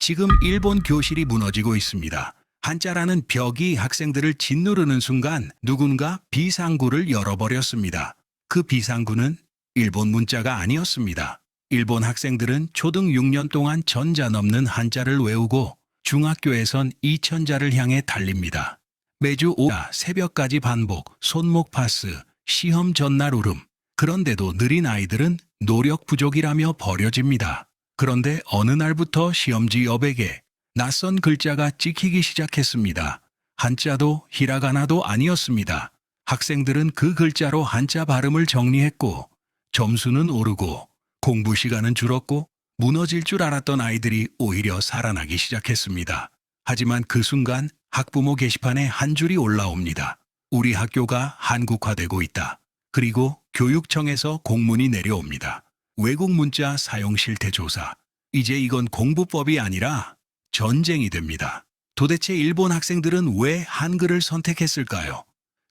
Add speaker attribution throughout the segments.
Speaker 1: 지금 일본 교실이 무너지고 있습니다. 한자라는 벽이 학생들을 짓누르는 순간 누군가 비상구를 열어버렸습니다. 그 비상구는 일본 문자가 아니었습니다. 일본 학생들은 초등 6년 동안 전자 넘는 한자를 외우고 중학교에선 2000자를 향해 달립니다. 매주 오후 새벽까지 반복, 손목 파스, 시험 전날 울음. 그런데도 느린 아이들은 노력 부족이라며 버려집니다. 그런데 어느 날부터 시험지 여백에 낯선 글자가 찍히기 시작했습니다. 한자도 히라가나도 아니었습니다. 학생들은 그 글자로 한자 발음을 정리했고 점수는 오르고 공부 시간은 줄었고 무너질 줄 알았던 아이들이 오히려 살아나기 시작했습니다. 하지만 그 순간 학부모 게시판에 한 줄이 올라옵니다. 우리 학교가 한국화되고 있다. 그리고 교육청에서 공문이 내려옵니다. 외국 문자 사용 실태 조사. 이제 이건 공부법이 아니라 전쟁이 됩니다. 도대체 일본 학생들은 왜 한글을 선택했을까요?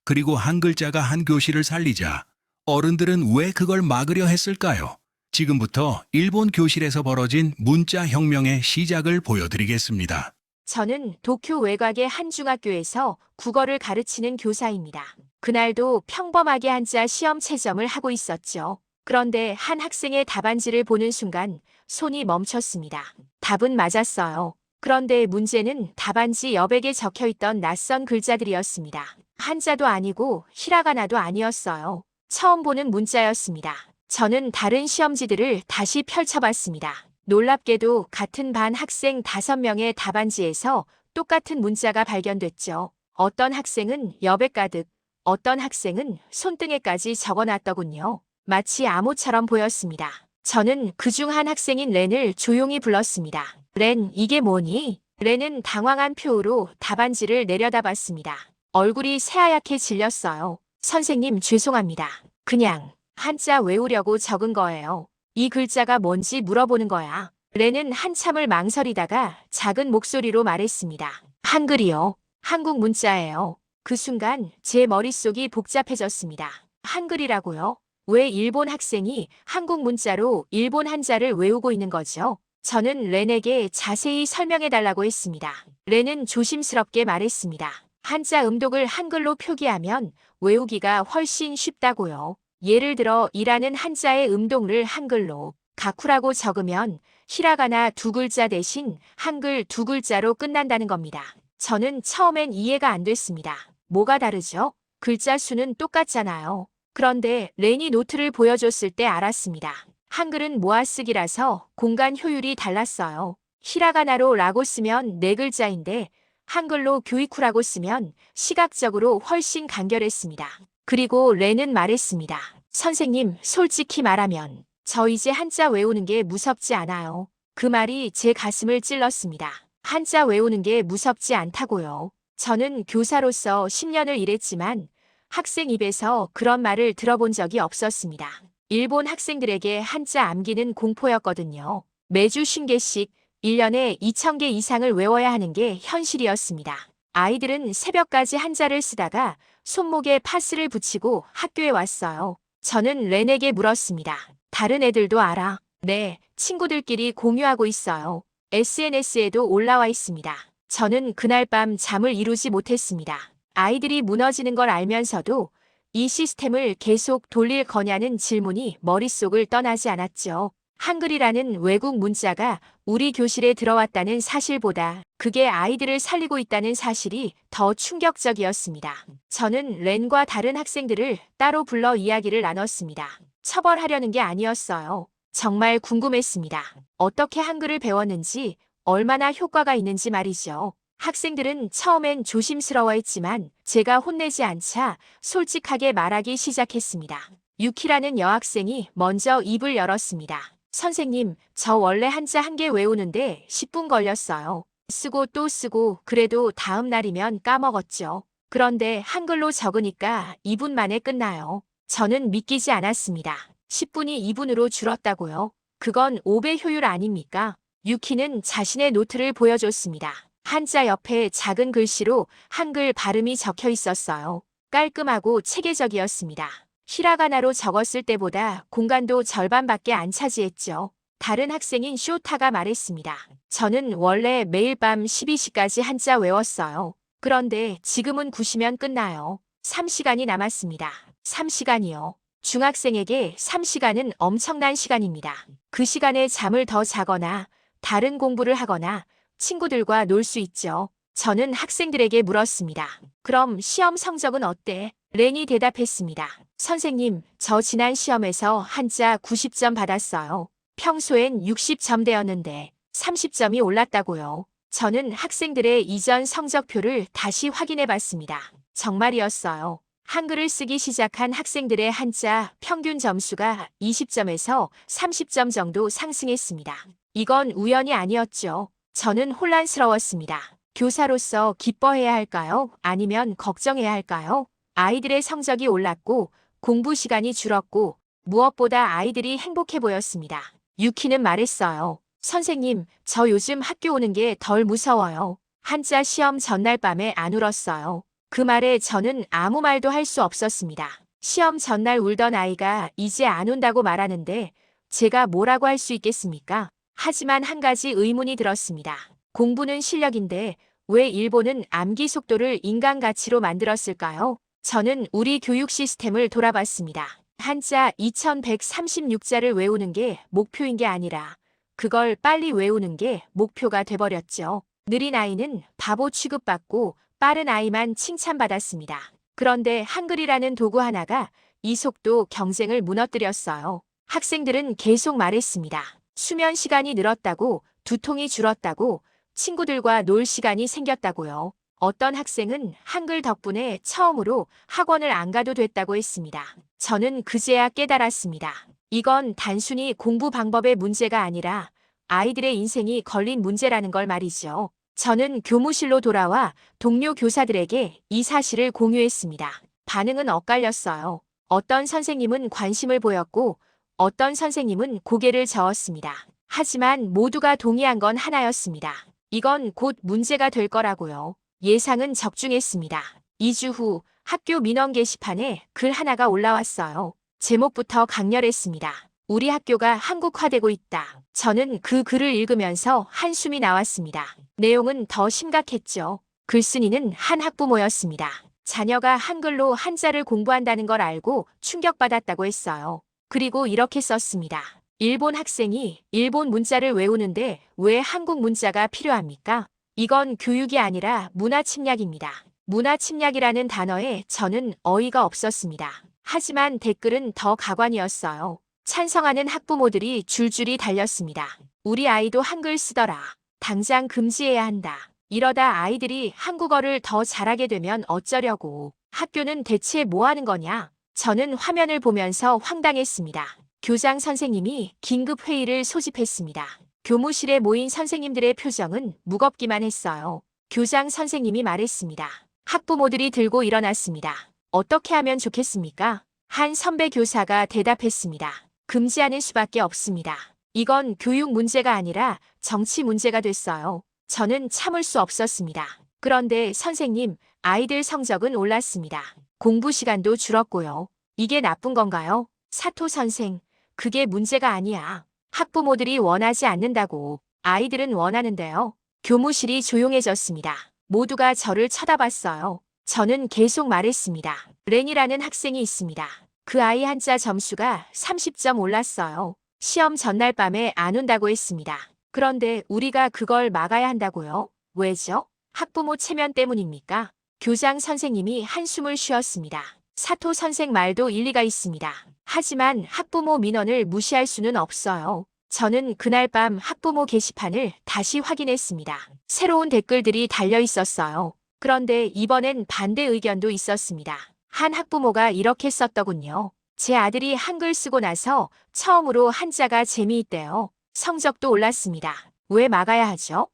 Speaker 1: 그리고 한 글자가 한 교실을 살리자 어른들은 왜 그걸 막으려 했을까요? 지금부터 일본 교실에서 벌어진 문자 혁명의 시작을 보여드리겠습니다.
Speaker 2: 저는 도쿄 외곽의 한 중학교에서 국어를 가르치는 교사입니다. 그날도 평범하게 한자 시험 채점을 하고 있었죠. 그런데 한 학생의 답안지를 보는 순간 손이 멈췄습니다. 답은 맞았어요. 그런데 문제는 답안지 여백에 적혀있던 낯선 글자들이었습니다. 한자도 아니고 히라가나도 아니었어요. 처음 보는 문자였습니다. 저는 다른 시험지들을 다시 펼쳐봤습니다. 놀랍게도 같은 반 학생 5명의 답안지에서 똑같은 문자가 발견됐죠. 어떤 학생은 여백 가득, 어떤 학생은 손등에까지 적어놨더군요. 마치 암호처럼 보였습니다. 저는 그중 한 학생인 렌을 조용히 불렀습니다. 렌, 이게 뭐니? 렌은 당황한 표로 답안지를 내려다봤습니다. 얼굴이 새하얗게 질렸어요. 선생님, 죄송합니다. 그냥 한자 외우려고 적은 거예요. 이 글자가 뭔지 물어보는 거야. 렌은 한참을 망설이다가 작은 목소리로 말했습니다. 한글이요. 한국 문자예요. 그 순간 제 머릿속이 복잡해졌습니다. 한글이라고요? 왜 일본 학생이 한국 문자로 일본 한자를 외우고 있는 거죠? 저는 렌에게 자세히 설명해달라고 했습니다. 렌은 조심스럽게 말했습니다. 한자 음독을 한글로 표기하면 외우기가 훨씬 쉽다고요. 예를 들어 이라는 한자의 음독을 한글로 가쿠라고 적으면 히라가나 2글자 대신 한글 2글자로 끝난다는 겁니다. 저는 처음엔 이해가 안 됐습니다. 뭐가 다르죠? 글자 수는 똑같잖아요. 그런데 렌이 노트를 보여줬을 때 알았습니다. 한글은 모아쓰기라서 공간 효율이 달랐어요. 히라가나로 라고 쓰면 4글자인데 한글로 교이쿠라고 쓰면 시각적으로 훨씬 간결했습니다. 그리고 렌은 말했습니다. 선생님, 솔직히 말하면 저 이제 한자 외우는 게 무섭지 않아요. 그 말이 제 가슴을 찔렀습니다. 한자 외우는 게 무섭지 않다고요. 저는 교사로서 10년을 일했지만 학생 입에서 그런 말을 들어본 적이 없었습니다. 일본 학생들에게 한자 암기는 공포였거든요. 매주 50개씩 1년에 2000개 이상을 외워야 하는 게 현실이었습니다. 아이들은 새벽까지 한자를 쓰다가 손목에 파스를 붙이고 학교에 왔어요. 저는 렌에게 물었습니다. 다른 애들도 알아? 네, 친구들끼리 공유하고 있어요. SNS에도 올라와 있습니다. 저는 그날 밤 잠을 이루지 못했습니다. 아이들이 무너지는 걸 알면서도 이 시스템을 계속 돌릴 거냐는 질문이 머릿속을 떠나지 않았죠. 한글이라는 외국 문자가 우리 교실에 들어왔다는 사실보다 그게 아이들을 살리고 있다는 사실이 더 충격적이었습니다. 저는 렌과 다른 학생들을 따로 불러 이야기를 나눴습니다. 처벌하려는 게 아니었어요. 정말 궁금했습니다. 어떻게 한글을 배웠는지, 얼마나 효과가 있는지 말이죠. 학생들은 처음엔 조심스러워했지만 제가 혼내지 않자 솔직하게 말하기 시작했습니다. 유키라는 여학생이 먼저 입을 열었습니다. 선생님, 저 원래 한자 1개 외우는데 10분 걸렸어요. 쓰고 또 쓰고 그래도 다음 날이면 까먹었죠. 그런데 한글로 적으니까 2분 만에 끝나요. 저는 믿기지 않았습니다. 10분이 2분으로 줄었다고요? 그건 5배 효율 아닙니까? 유키는 자신의 노트를 보여줬습니다. 한자 옆에 작은 글씨로 한글 발음이 적혀 있었어요. 깔끔하고 체계적이었습니다. 히라가나로 적었을 때보다 공간도 절반밖에 안 차지했죠. 다른 학생인 쇼타가 말했습니다. 저는 원래 매일 밤 12시까지 한자 외웠어요. 그런데 지금은 9시면 끝나요. 3시간이 남았습니다. 3시간이요. 중학생에게 3시간은 엄청난 시간입니다. 그 시간에 잠을 더 자거나 다른 공부를 하거나 친구들과 놀 수 있죠. 저는 학생들에게 물었습니다. 그럼 시험 성적은 어때? 렌이 대답했습니다. 선생님, 저 지난 시험에서 한자 90점 받았어요. 평소엔 60점대였는데 30점이 올랐다고요. 저는 학생들의 이전 성적표를 다시 확인해 봤습니다. 정말이었어요. 한글을 쓰기 시작한 학생들의 한자 평균 점수가 20점에서 30점 정도 상승했습니다. 이건 우연이 아니었죠. 저는 혼란스러웠습니다. 교사로서 기뻐해야 할까요? 아니면 걱정해야 할까요? 아이들의 성적이 올랐고 공부 시간이 줄었고 무엇보다 아이들이 행복해 보였습니다. 유키는 말했어요. 선생님, 저 요즘 학교 오는 게 덜 무서워요. 한자 시험 전날 밤에 안 울었어요. 그 말에 저는 아무 말도 할 수 없었습니다. 시험 전날 울던 아이가 이제 안 온다고 말하는데 제가 뭐라고 할 수 있겠습니까? 하지만 한 가지 의문이 들었습니다. 공부는 실력인데 왜 일본은 암기 속도를 인간 가치로 만들었을까요? 저는 우리 교육 시스템을 돌아봤습니다. 한자 2136자를 외우는 게 목표인 게 아니라 그걸 빨리 외우는 게 목표가 돼버렸죠. 느린 아이는 바보 취급받고 빠른 아이만 칭찬받았습니다. 그런데 한글이라는 도구 하나가 이 속도 경쟁을 무너뜨렸어요. 학생들은 계속 말했습니다. 수면 시간이 늘었다고, 두통이 줄었다고, 친구들과 놀 시간이 생겼다고요. 어떤 학생은 한글 덕분에 처음으로 학원을 안 가도 됐다고 했습니다. 저는 그제야 깨달았습니다. 이건 단순히 공부 방법의 문제가 아니라 아이들의 인생이 걸린 문제라는 걸 말이죠. 저는 교무실로 돌아와 동료 교사들에게 이 사실을 공유했습니다. 반응은 엇갈렸어요. 어떤 선생님은 관심을 보였고 어떤 선생님은 고개를 저었습니다. 하지만 모두가 동의한 건 하나였습니다. 이건 곧 문제가 될 거라고요. 예상은 적중했습니다. 2주 후 학교 민원 게시판에 글 하나가 올라왔어요. 제목부터 강렬했습니다. 우리 학교가 한국화되고 있다. 저는 그 글을 읽으면서 한숨이 나왔습니다. 내용은 더 심각했죠. 글쓴이는 한 학부모였습니다. 자녀가 한글로 한자를 공부한다는 걸 알고 충격받았다고 했어요. 그리고 이렇게 썼습니다. 일본 학생이 일본 문자를 외우는데 왜 한국 문자가 필요합니까? 이건 교육이 아니라 문화 침략입니다. 문화 침략이라는 단어에 저는 어이가 없었습니다. 하지만 댓글은 더 가관이었어요. 찬성하는 학부모들이 줄줄이 달렸습니다. 우리 아이도 한글 쓰더라. 당장 금지해야 한다. 이러다 아이들이 한국어를 더 잘하게 되면 어쩌려고. 학교는 대체 뭐 하는 거냐? 저는 화면을 보면서 황당했습니다. 교장 선생님이 긴급 회의를 소집했습니다. 교무실에 모인 선생님들의 표정은 무겁기만 했어요. 교장 선생님이 말했습니다. 학부모들이 들고 일어났습니다. 어떻게 하면 좋겠습니까? 한 선배 교사가 대답했습니다. 금지하는 수밖에 없습니다. 이건 교육 문제가 아니라 정치 문제가 됐어요. 저는 참을 수 없었습니다. 그런데 선생님, 아이들 성적은 올랐습니다. 공부 시간도 줄었고요. 이게 나쁜 건가요? 사토 선생, 그게 문제가 아니야. 학부모들이 원하지 않는다고. 아이들은 원하는데요. 교무실이 조용해졌습니다. 모두가 저를 쳐다봤어요. 저는 계속 말했습니다. 렌이라는 학생이 있습니다. 그 아이 한자 점수가 30점 올랐어요. 시험 전날 밤에 안 온다고 했습니다. 그런데 우리가 그걸 막아야 한다고요? 왜죠? 학부모 체면 때문입니까? 교장 선생님이 한숨을 쉬었습니다. 사토 선생 말도 일리가 있습니다. 하지만 학부모 민원을 무시할 수는 없어요. 저는 그날 밤 학부모 게시판을 다시 확인했습니다. 새로운 댓글들이 달려 있었어요. 그런데 이번엔 반대 의견도 있었습니다. 한 학부모가 이렇게 썼더군요. 제 아들이 한글 쓰고 나서 처음으로 한자가 재미있대요. 성적도 올랐습니다. 왜 막아야 하죠?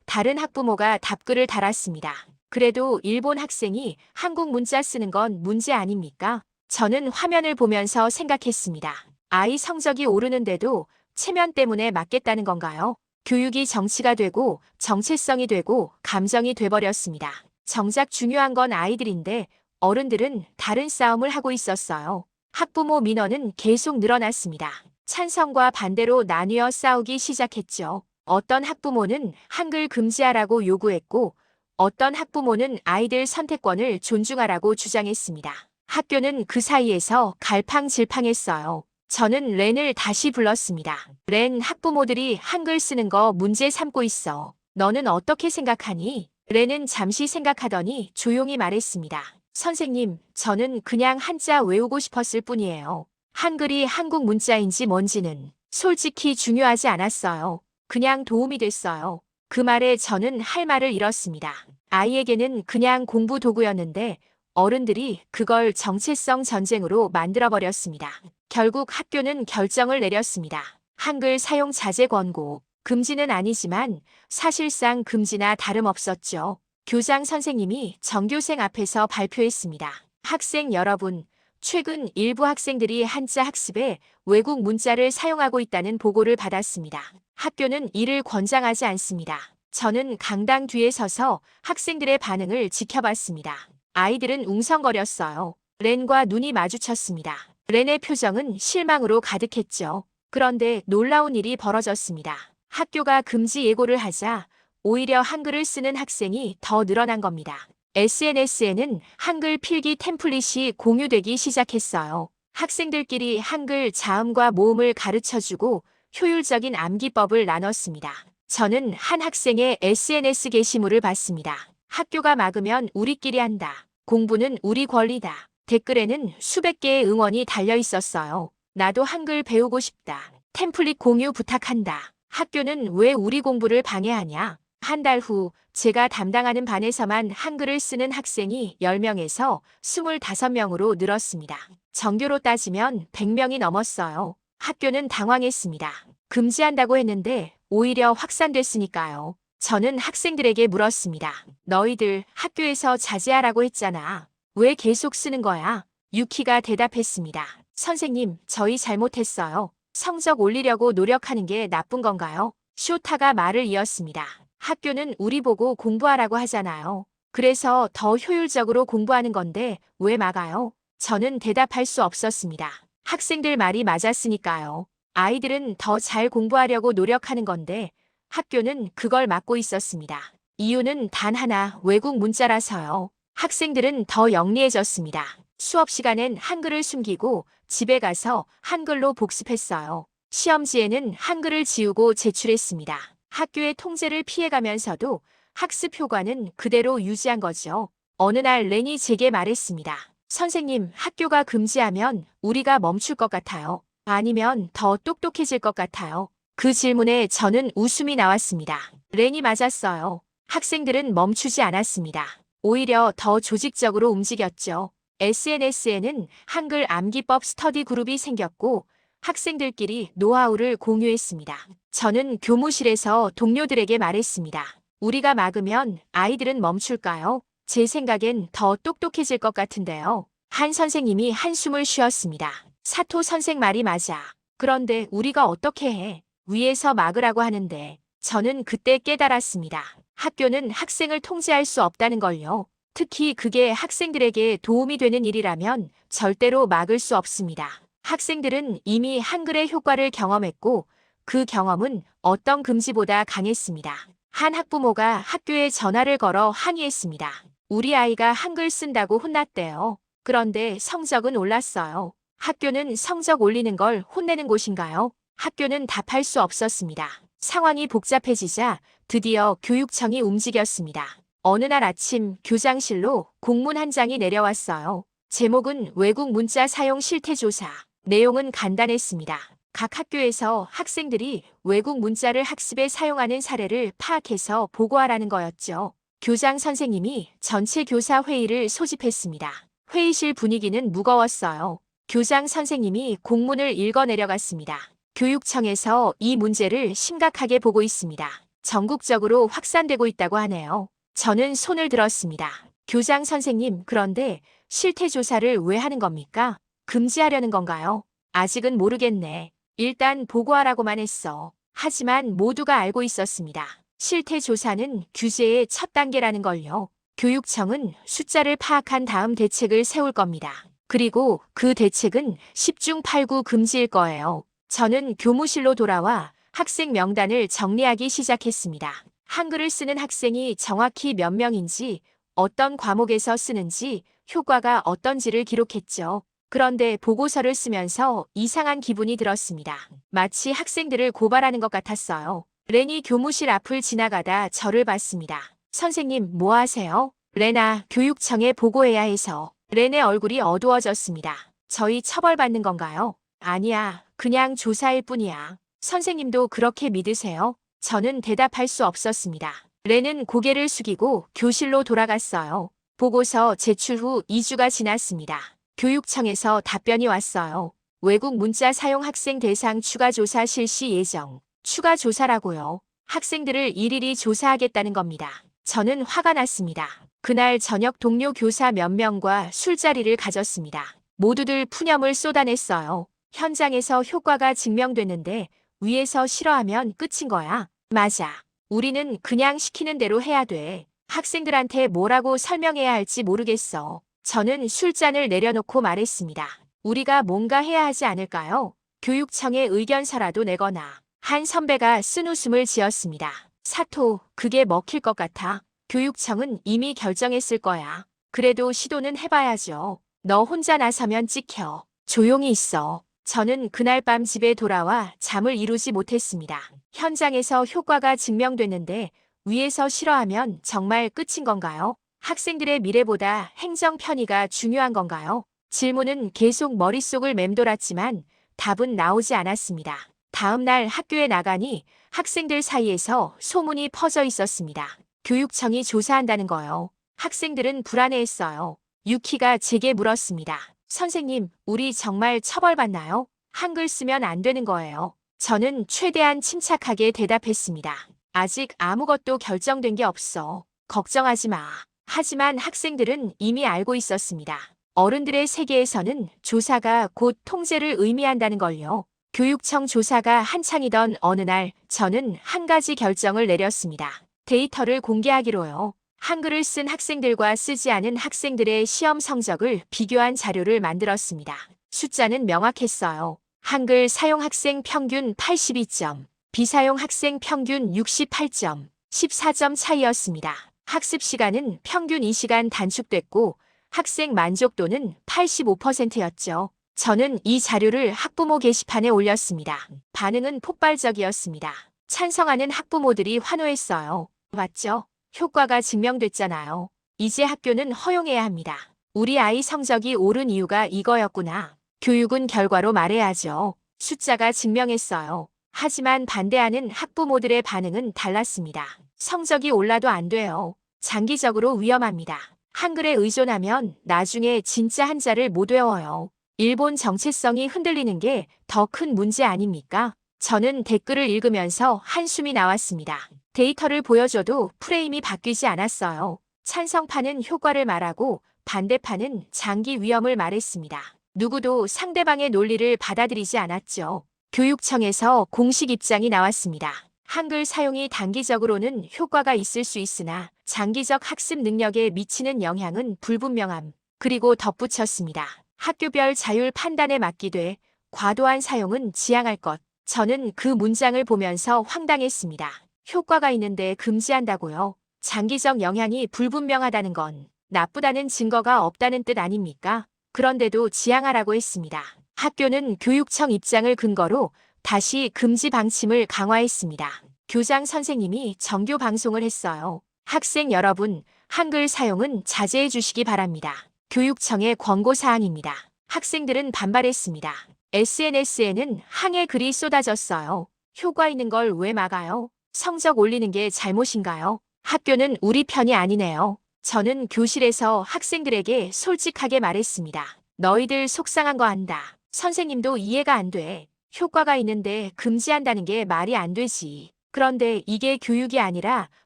Speaker 2: 다른 학부모가 답글을 달았습니다. 그래도 일본 학생이 한국 문자 쓰는 건 문제 아닙니까? 저는 화면을 보면서 생각했습니다. 아이 성적이 오르는데도 체면 때문에 막겠다는 건가요? 교육이 정치가 되고 정체성이 되고 감정이 돼버렸습니다. 정작 중요한 건 아이들인데 어른들은 다른 싸움을 하고 있었어요. 학부모 민원은 계속 늘어났습니다. 찬성과 반대로 나뉘어 싸우기 시작했죠. 어떤 학부모는 한글 금지하라고 요구했고, 어떤 학부모는 아이들 선택권을 존중하라고 주장했습니다. 학교는 그 사이에서 갈팡질팡했어요. 저는 렌을 다시 불렀습니다. 렌, 학부모들이 한글 쓰는 거 문제 삼고 있어. 너는 어떻게 생각하니? 렌은 잠시 생각하더니 조용히 말했습니다. 선생님, 저는 그냥 한자 외우고 싶었을 뿐이에요. 한글이 한국 문자인지 뭔지는 솔직히 중요하지 않았어요. 그냥 도움이 됐어요. 그 말에 저는 할 말을 잃었습니다. 아이에게는 그냥 공부 도구였는데 어른들이 그걸 정체성 전쟁으로 만들어버렸습니다. 결국 학교는 결정을 내렸습니다. 한글 사용 자제 권고. 금지는 아니지만 사실상 금지나 다름없었죠. 교장 선생님이 전교생 앞에서 발표했습니다. 학생 여러분, 최근 일부 학생들이 한자 학습에 외국 문자를 사용하고 있다는 보고를 받았습니다. 학교는 이를 권장하지 않습니다. 저는 강당 뒤에 서서 학생들의 반응을 지켜봤습니다. 아이들은 웅성거렸어요. 렌과 눈이 마주쳤습니다. 렌의 표정은 실망으로 가득했죠. 그런데 놀라운 일이 벌어졌습니다. 학교가 금지 예고를 하자 오히려 한글을 쓰는 학생이 더 늘어난 겁니다. SNS에는 한글 필기 템플릿이 공유되기 시작했어요. 학생들끼리 한글 자음과 모음을 가르쳐주고 효율적인 암기법을 나눴습니다. 저는 한 학생의 SNS 게시물을 봤습니다. 학교가 막으면 우리끼리 한다. 공부는 우리 권리다. 댓글에는 수백 개의 응원이 달려 있었어요. 나도 한글 배우고 싶다. 템플릿 공유 부탁한다. 학교는 왜 우리 공부를 방해하냐? 한 달 후 제가 담당하는 반에서만 한글을 쓰는 학생이 10명에서 25명으로 늘었습니다. 전교로 따지면 100명이 넘었어요. 학교는 당황했습니다. 금지한다고 했는데 오히려 확산됐으니까요. 저는 학생들에게 물었습니다. 너희들 학교에서 자제하라고 했잖아. 왜 계속 쓰는 거야? 유키가 대답했습니다. 선생님, 저희 잘못했어요. 성적 올리려고 노력하는 게 나쁜 건가요? 쇼타가 말을 이었습니다. 학교는 우리 보고 공부하라고 하잖아요. 그래서 더 효율적으로 공부하는 건데 왜 막아요? 저는 대답할 수 없었습니다. 학생들 말이 맞았으니까요. 아이들은 더 잘 공부하려고 노력하는 건데 학교는 그걸 막고 있었습니다. 이유는 단 하나, 외국 문자라서요. 학생들은 더 영리해졌습니다. 수업 시간엔 한글을 숨기고 집에 가서 한글로 복습했어요. 시험지에는 한글을 지우고 제출했습니다. 학교의 통제를 피해가면서도 학습 효과는 그대로 유지한 거죠. 어느 날 렌이 제게 말했습니다. 선생님, 학교가 금지하면 우리가 멈출 것 같아요. 아니면 더 똑똑해질 것 같아요. 그 질문에 저는 웃음이 나왔습니다. 렌이 맞았어요. 학생들은 멈추지 않았습니다. 오히려 더 조직적으로 움직였죠. SNS에는 한글 암기법 스터디 그룹이 생겼고 학생들끼리 노하우를 공유했습니다. 저는 교무실에서 동료들에게 말했습니다. 우리가 막으면 아이들은 멈출까요? 제 생각엔 더 똑똑해질 것 같은데요. 한 선생님이 한숨을 쉬었습니다. 사토 선생 말이 맞아. 그런데 우리가 어떻게 해? 위에서 막으라고 하는데. 저는 그때 깨달았습니다. 학교는 학생을 통제할 수 없다는 걸요. 특히 그게 학생들에게 도움이 되는 일이라면 절대로 막을 수 없습니다. 학생들은 이미 한글의 효과를 경험했고 그 경험은 어떤 금지보다 강했습니다. 한 학부모가 학교에 전화를 걸어 항의했습니다. 우리 아이가 한글 쓴다고 혼났대요. 그런데 성적은 올랐어요. 학교는 성적 올리는 걸 혼내는 곳인가요? 학교는 답할 수 없었습니다. 상황이 복잡해지자 드디어 교육청이 움직였습니다. 어느 날 아침 교장실로 공문 한 장이 내려왔어요. 제목은 외국 문자 사용 실태 조사. 내용은 간단했습니다. 각 학교에서 학생들이 외국 문자를 학습에 사용하는 사례를 파악해서 보고하라는 거였죠. 교장 선생님이 전체 교사 회의를 소집했습니다. 회의실 분위기는 무거웠어요. 교장 선생님이 공문을 읽어 내려갔습니다. 교육청에서 이 문제를 심각하게 보고 있습니다. 전국적으로 확산되고 있다고 하네요. 저는 손을 들었습니다. 교장 선생님, 그런데 실태 조사를 왜 하는 겁니까? 금지하려는 건가요? 아직은 모르겠네. 일단 보고하라고만 했어. 하지만 모두가 알고 있었습니다. 실태 조사는 규제의 첫 단계라는 걸요. 교육청은 숫자를 파악한 다음 대책을 세울 겁니다. 그리고 그 대책은 10중 8구 금지일 거예요. 저는 교무실로 돌아와 학생 명단을 정리하기 시작했습니다. 한글을 쓰는 학생이 정확히 몇 명인지, 어떤 과목에서 쓰는지, 효과가 어떤지를 기록했죠. 그런데 보고서를 쓰면서 이상한 기분이 들었습니다. 마치 학생들을 고발하는 것 같았어요. 렌이 교무실 앞을 지나가다 저를 봤습니다. 선생님, 뭐 하세요? 렌아, 교육청에 보고해야 해서. 렌의 얼굴이 어두워졌습니다. 저희 처벌받는 건가요? 아니야, 그냥 조사일 뿐이야. 선생님도 그렇게 믿으세요? 저는 대답할 수 없었습니다. 렌은 고개를 숙이고 교실로 돌아갔어요. 보고서 제출 후 2주가 지났습니다. 교육청에서 답변이 왔어요. 외국 문자 사용 학생 대상 추가 조사 실시 예정. 추가 조사라고요. 학생들을 일일이 조사하겠다는 겁니다. 저는 화가 났습니다. 그날 저녁 동료 교사 몇 명과 술자리를 가졌습니다. 모두들 푸념을 쏟아냈어요. 현장에서 효과가 증명됐는데 위에서 싫어하면 끝인 거야. 맞아. 우리는 그냥 시키는 대로 해야 돼. 학생들한테 뭐라고 설명해야 할지 모르겠어. 저는 술잔을 내려놓고 말했습니다. 우리가 뭔가 해야 하지 않을까요? 교육청에 의견서라도 내거나. 한 선배가 쓴 웃음을 지었습니다. 사토, 그게 먹힐 것 같아. 교육청은 이미 결정했을 거야. 그래도 시도는 해봐야죠. 너 혼자 나서면 찍혀. 조용히 있어. 저는 그날 밤 집에 돌아와 잠을 이루지 못했습니다. 현장에서 효과가 증명됐는데 위에서 싫어하면 정말 끝인 건가요? 학생들의 미래보다 행정 편의가 중요한 건가요? 질문은 계속 머릿속을 맴돌았지만 답은 나오지 않았습니다. 다음 날 학교에 나가니 학생들 사이에서 소문이 퍼져 있었습니다. 교육청이 조사한다는 거요. 학생들은 불안해했어요. 유키가 제게 물었습니다. 선생님, 우리 정말 처벌받나요? 한글 쓰면 안 되는 거예요. 저는 최대한 침착하게 대답했습니다. 아직 아무것도 결정된 게 없어. 걱정하지 마. 하지만 학생들은 이미 알고 있었습니다. 어른들의 세계에서는 조사가 곧 통제를 의미한다는 걸요. 교육청 조사가 한창이던 어느 날 저는 한 가지 결정을 내렸습니다. 데이터를 공개하기로요. 한글을 쓴 학생들과 쓰지 않은 학생들의 시험 성적을 비교한 자료를 만들었습니다. 숫자는 명확했어요. 한글 사용 학생 평균 82점, 비사용 학생 평균 68점, 14점 차이였습니다. 학습 시간은 평균 2시간 단축됐고 학생 만족도는 85%였죠. 저는 이 자료를 학부모 게시판에 올렸습니다. 반응은 폭발적이었습니다. 찬성하는 학부모들이 환호했어요. 맞죠? 효과가 증명됐잖아요. 이제 학교는 허용해야 합니다. 우리 아이 성적이 오른 이유가 이거였구나. 교육은 결과로 말해야죠. 숫자가 증명했어요. 하지만 반대하는 학부모들의 반응은 달랐습니다. 성적이 올라도 안 돼요. 장기적으로 위험합니다. 한글에 의존하면 나중에 진짜 한자를 못 외워요. 일본 정체성이 흔들리는 게 더 큰 문제 아닙니까? 저는 댓글을 읽으면서 한숨이 나왔습니다. 데이터를 보여줘도 프레임이 바뀌지 않았어요. 찬성파는 효과를 말하고 반대파는 장기 위험을 말했습니다. 누구도 상대방의 논리를 받아들이지 않았죠. 교육청에서 공식 입장이 나왔습니다. 한글 사용이 단기적으로는 효과가 있을 수 있으나 장기적 학습 능력에 미치는 영향은 불분명함. 그리고 덧붙였습니다. 학교별 자율 판단에 맡기되 과도한 사용은 지양할 것. 저는 그 문장을 보면서 황당했습니다. 효과가 있는데 금지한다고요? 장기적 영향이 불분명하다는 건 나쁘다는 증거가 없다는 뜻 아닙니까? 그런데도 지양하라고 했습니다. 학교는 교육청 입장을 근거로 다시 금지 방침을 강화했습니다. 교장 선생님이 정규 방송을 했어요. 학생 여러분, 한글 사용은 자제해 주시기 바랍니다. 교육청의 권고사항입니다. 학생들은 반발했습니다. SNS에는 항의 글이 쏟아졌어요. 효과 있는 걸 왜 막아요? 성적 올리는 게 잘못인가요? 학교는 우리 편이 아니네요. 저는 교실에서 학생들에게 솔직하게 말했습니다. 너희들 속상한 거 안다. 선생님도 이해가 안 돼. 효과가 있는데 금지한다는 게 말이 안 되지. 그런데 이게 교육이 아니라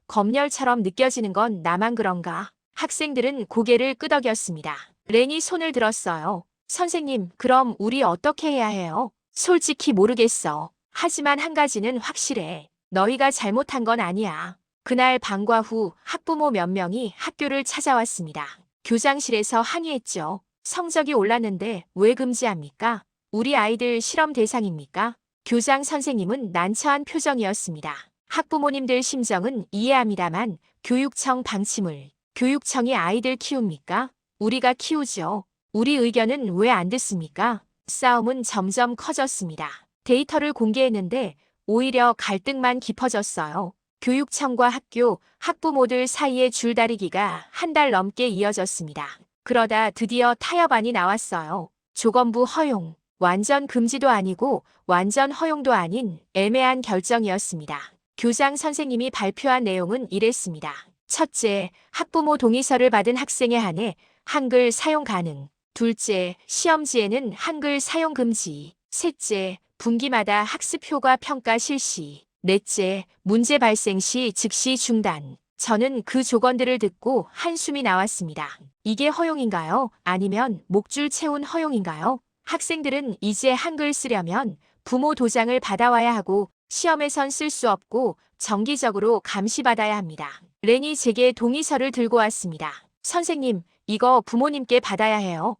Speaker 2: 검열처럼 느껴지는 건 나만 그런가? 학생들은 고개를 끄덕였습니다. 렌이 손을 들었어요. 선생님, 그럼 우리 어떻게 해야 해요? 솔직히 모르겠어. 하지만 한 가지는 확실해. 너희가 잘못한 건 아니야. 그날 방과 후 학부모 몇 명이 학교를 찾아왔습니다. 교장실에서 항의했죠. 성적이 올랐는데 왜 금지합니까? 우리 아이들 실험 대상입니까? 교장 선생님은 난처한 표정이었습니다. 학부모님들 심정은 이해합니다만 교육청 방침을 교육청이 아이들 키웁니까? 우리가 키우죠. 우리 의견은 왜 안 듣습니까? 싸움은 점점 커졌습니다. 데이터를 공개했는데 오히려 갈등만 깊어졌어요. 교육청과 학교, 학부모들 사이의 줄다리기가 한 달 넘게 이어졌습니다. 그러다 드디어 타협안이 나왔어요. 조건부 허용, 완전 금지도 아니고 완전 허용도 아닌 애매한 결정이었습니다. 교장 선생님이 발표한 내용은 이랬습니다. 첫째, 학부모 동의서를 받은 학생에 한해 한글 사용 가능. 둘째, 시험지에는 한글 사용 금지. 셋째, 분기마다 학습 효과 평가 실시. 넷째, 문제 발생 시 즉시 중단. 저는 그 조건들을 듣고 한숨이 나왔습니다. 이게 허용인가요? 아니면 목줄 채운 허용인가요? 학생들은 이제 한글 쓰려면 부모 도장을 받아와야 하고 시험에선 쓸 수 없고 정기적으로 감시받아야 합니다. 렌이 제게 동의서를 들고 왔습니다. 선생님, 이거 부모님께 받아야 해요.